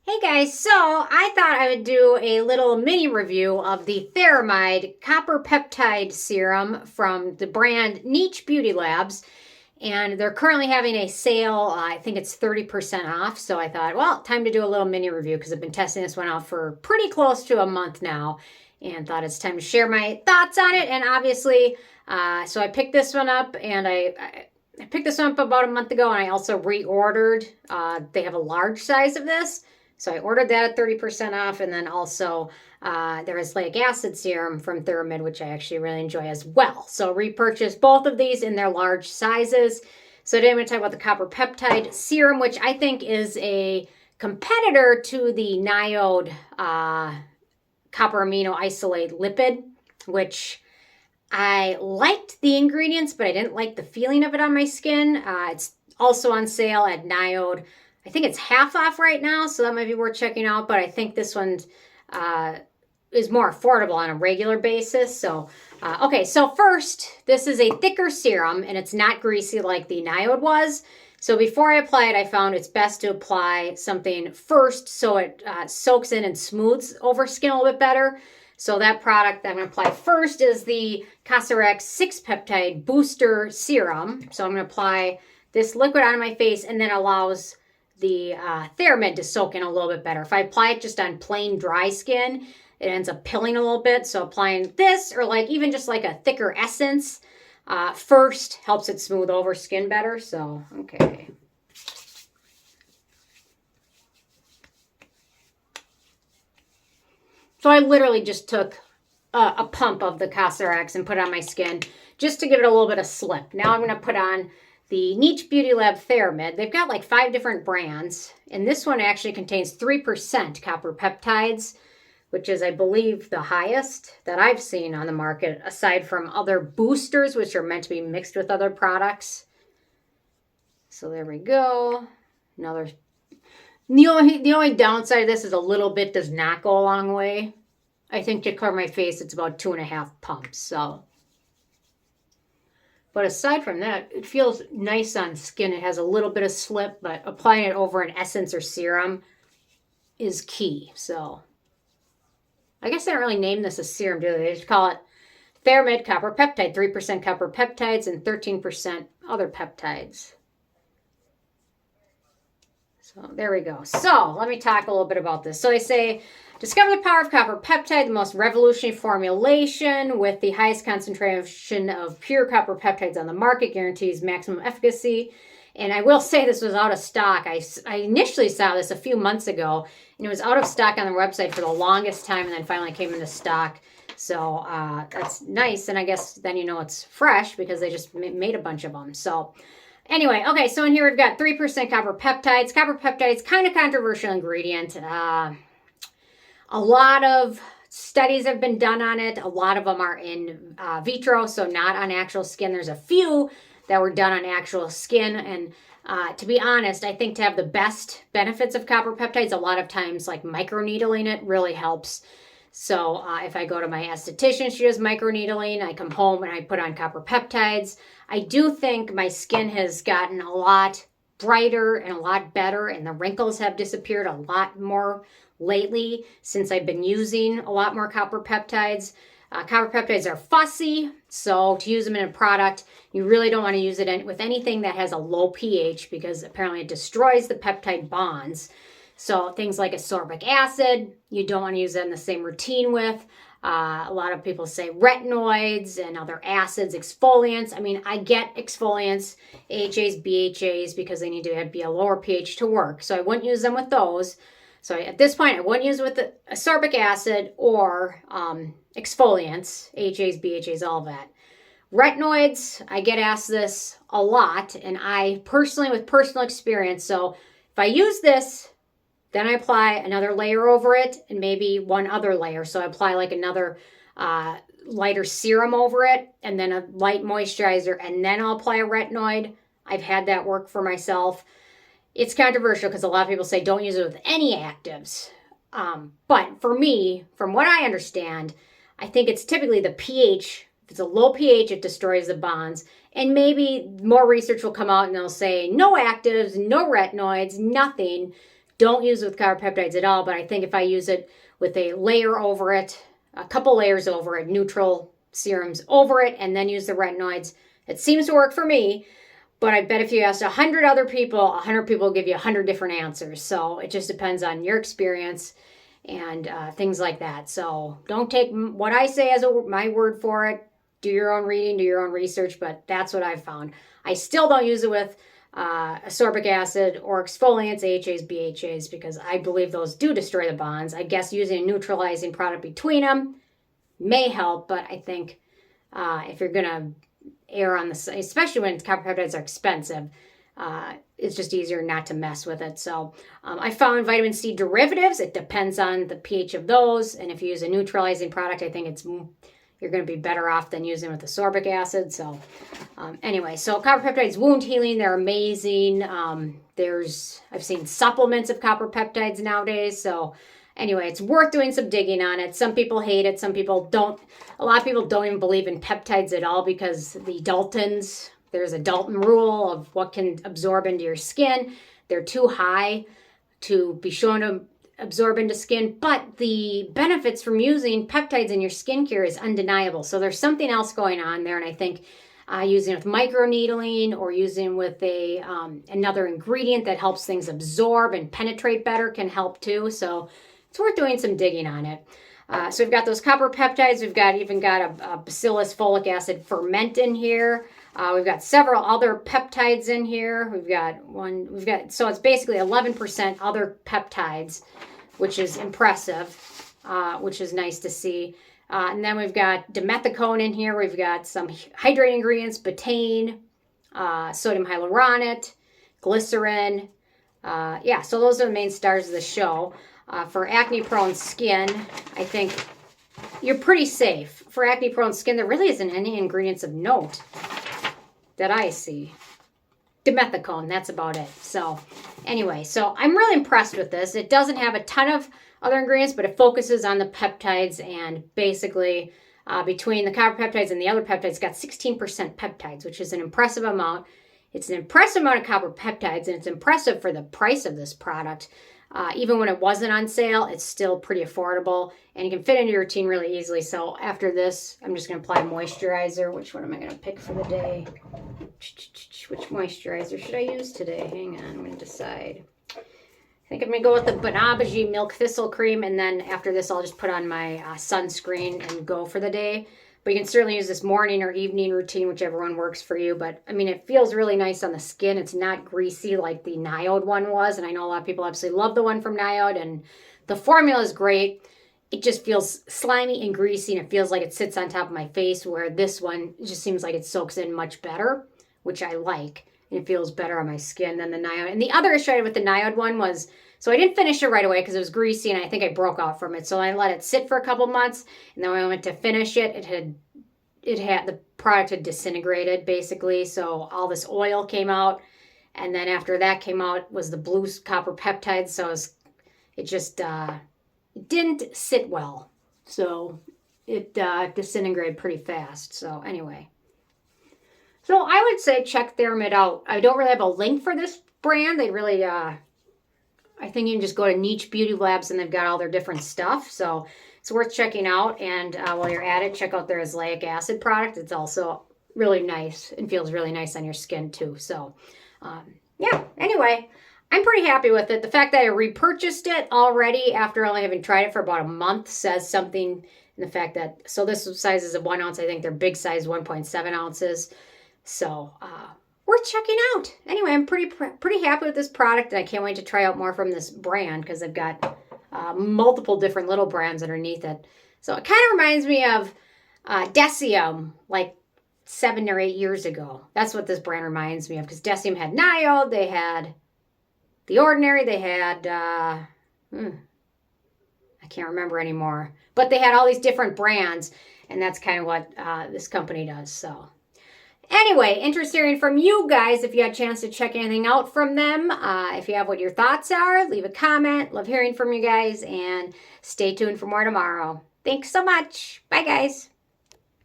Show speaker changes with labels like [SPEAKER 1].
[SPEAKER 1] Hey guys, so I thought I would do a little mini review of the Theramid Copper Peptide Serum from the brand Niche Beauty Labs. And they're currently having a sale. I think it's 30% off. So I thought, well, time to do a little mini review because I've been testing this one out for pretty close to a month now. And thought it's time to share my thoughts on it. And obviously, so I picked this one up and I picked this one up about a month ago. And I also reordered. They have a large size of this. So I ordered that at 30% off, and then also there is Lactic Acid Serum from Theramid, which I actually really enjoy as well. So repurchased both of these in their large sizes. So today I'm going to talk about the Copper Peptide Serum, which I think is a competitor to the NIOD copper amino isolate lipid, which I liked the ingredients, but I didn't like the feeling of it on my skin. It's also on sale at NIOD. I think it's half off right now, so that might be worth checking out, but I think this one is more affordable on a regular basis. So, okay, so first, this is a thicker serum, and it's not greasy like the NIOD was. So before I apply it, I found it's best to apply something first so it soaks in and smooths over skin a little bit better. So that product that I'm going to apply first is the Cosrx 6-Peptide Booster Serum. So I'm going to apply this liquid on my face and then allows the Theramid to soak in a little bit better. If I apply it just on plain dry skin, it ends up pilling a little bit. So applying this or like even just like a thicker essence first helps it smooth over skin better. So, okay. So I literally just took a pump of the Cosrx and put it on my skin just to give it a little bit of slip. Now I'm going to put on the Niche Beauty Lab Theramid. They've got like 5 different brands, and this one actually contains 3% copper peptides, which is, I believe, the highest that I've seen on the market, aside from other boosters, which are meant to be mixed with other products. So there we go. Another. The only downside of this is a little bit does not go a long way. I think to cover my face, it's about 2.5 pumps. So. But aside from that, it feels nice on skin. It has a little bit of slip, but applying it over an essence or serum is key. So I guess I don't really name this a serum, do they? They just call it Theramid Copper Peptide, 3% copper peptides and 13% other peptides. So there we go. So let me talk a little bit about this. So they say, discover the power of copper peptide, the most revolutionary formulation with the highest concentration of pure copper peptides on the market, guarantees maximum efficacy. And I will say this was out of stock. I initially saw this a few months ago, and it was out of stock on their website for the longest time, and then finally came into stock. So that's nice, and I guess then you know it's fresh because they just made a bunch of them. So anyway, okay, so in here we've got 3% copper peptides. Copper peptides, kind of controversial ingredient. A lot of studies have been done on it. A lot of them are in vitro, so not on actual skin. There's a few that were done on actual skin. And to be honest, I think to have the best benefits of copper peptides, a lot of times like microneedling it really helps. So if I go to my esthetician, she does microneedling. I come home and I put on copper peptides. I do think my skin has gotten a lot brighter and a lot better, and the wrinkles have disappeared a lot more lately since I've been using a lot more copper peptides. Copper peptides are fussy, so to use them in a product, you really don't want to use it with anything that has a low pH because apparently it destroys the peptide bonds. So things like ascorbic acid, you don't want to use that in the same routine with. A lot of people say retinoids and other acids, exfoliants. I mean, I get exfoliants, AHAs, BHAs, because they need to be a lower pH to work. So I wouldn't use them with those. So at this point, I wouldn't use with the ascorbic acid or exfoliants, AHAs, BHAs, all that. Retinoids, I get asked this a lot, and I personally, with personal experience, so if I use this, then I apply another layer over it and maybe one other layer. So I apply like another lighter serum over it and then a light moisturizer, and then I'll apply a retinoid. I've had that work for myself. It's controversial because a lot of people say don't use it with any actives. But for me, from what I understand, I think it's typically the pH. If it's a low pH, it destroys the bonds. And maybe more research will come out and they'll say no actives, no retinoids, nothing don't use it with copper peptides at all, but I think if I use it with a layer over it, a couple layers over it, neutral serums over it, and then use the retinoids, it seems to work for me. But I bet if you asked 100 other people, 100 people will give you 100 different answers. So it just depends on your experience and things like that. So don't take what I say as my word for it. Do your own reading, do your own research, but that's what I've found. I still don't use it with ascorbic acid or exfoliants, AHAs, BHAs, because I believe those do destroy the bonds. I guess using a neutralizing product between them may help, but I think if you're going to err on the side, especially when copper peptides are expensive, it's just easier not to mess with it. So I found vitamin C derivatives. It depends on the pH of those, and if you use a neutralizing product, I think you're going to be better off than using with ascorbic acid. So anyway, so copper peptides wound healing, they're amazing. I've seen supplements of copper peptides nowadays. So anyway, it's worth doing some digging on it. Some people hate it. Some people don't. A lot of people don't even believe in peptides at all because there's a Dalton rule of what can absorb into your skin. They're too high to be shown to absorb into skin, but the benefits from using peptides in your skincare is undeniable. So there's something else going on there, and I think using it with microneedling or using with another ingredient that helps things absorb and penetrate better can help too. So it's worth doing some digging on it. So we've got those copper peptides. We've even got a Bacillus folic acid ferment in here. We've got several other peptides in here. So it's basically 11% other peptides, which is impressive, which is nice to see. And then we've got dimethicone in here. We've got some hydrating ingredients, betaine, sodium hyaluronate, glycerin. So those are the main stars of the show. For acne-prone skin, I think you're pretty safe. For acne-prone skin, there really isn't any ingredients of note that I see. Dimethicone, that's about it. So anyway, so I'm really impressed with this. It doesn't have a ton of other ingredients, but it focuses on the peptides, and basically between the copper peptides and the other peptides, it's got 16% peptides, which is an impressive amount. It's an impressive amount of copper peptides, and it's impressive for the price of this product. Even when it wasn't on sale, it's still pretty affordable, and you can fit into your routine really easily. So after this, I'm just going to apply moisturizer. Which one am I going to pick for the day? Which moisturizer should I use today? Hang on, I'm going to decide. I think I'm going to go with the Banabaji Milk Thistle Cream, and then after this, I'll just put on my sunscreen and go for the day. But you can certainly use this morning or evening routine, whichever one works for you. But, I mean, it feels really nice on the skin. It's not greasy like the NIOD one was. And I know a lot of people absolutely love the one from NIOD. And the formula is great. It just feels slimy and greasy. And it feels like it sits on top of my face, where this one just seems like it soaks in much better, which I like. And it feels better on my skin than the NIOD. And the other issue I had with the NIOD one was, so I didn't finish it right away because it was greasy and I think I broke out from it. So I let it sit for a couple months, and then when I went to finish it, the product had disintegrated basically. So all this oil came out, and then after that came out was the blue copper peptides. So it just didn't sit well. So it disintegrated pretty fast. So anyway. So I would say check Theramid out. I don't really have a link for this brand. They really, I think you can just go to Niche Beauty Labs and they've got all their different stuff. So it's worth checking out. And while you're at it, check out their azelaic acid product. It's also really nice and feels really nice on your skin too. So anyway, I'm pretty happy with it. The fact that I repurchased it already after only having tried it for about a month says something. In the fact that, so this size is a 1 ounce. I think their big size 1.7 ounces. So worth checking out. Anyway, I'm pretty happy with this product, and I can't wait to try out more from this brand because they've got multiple different little brands underneath it. So it kind of reminds me of Decium, like 7 or 8 years ago. That's what this brand reminds me of, because Decium had NIOD, they had The Ordinary, they had, I can't remember anymore, but they had all these different brands, and that's kind of what this company does. So anyway, interested hearing from you guys if you had a chance to check anything out from them. If you have what your thoughts are, leave a comment. Love hearing from you guys, and stay tuned for more tomorrow. Thanks so much. Bye, guys.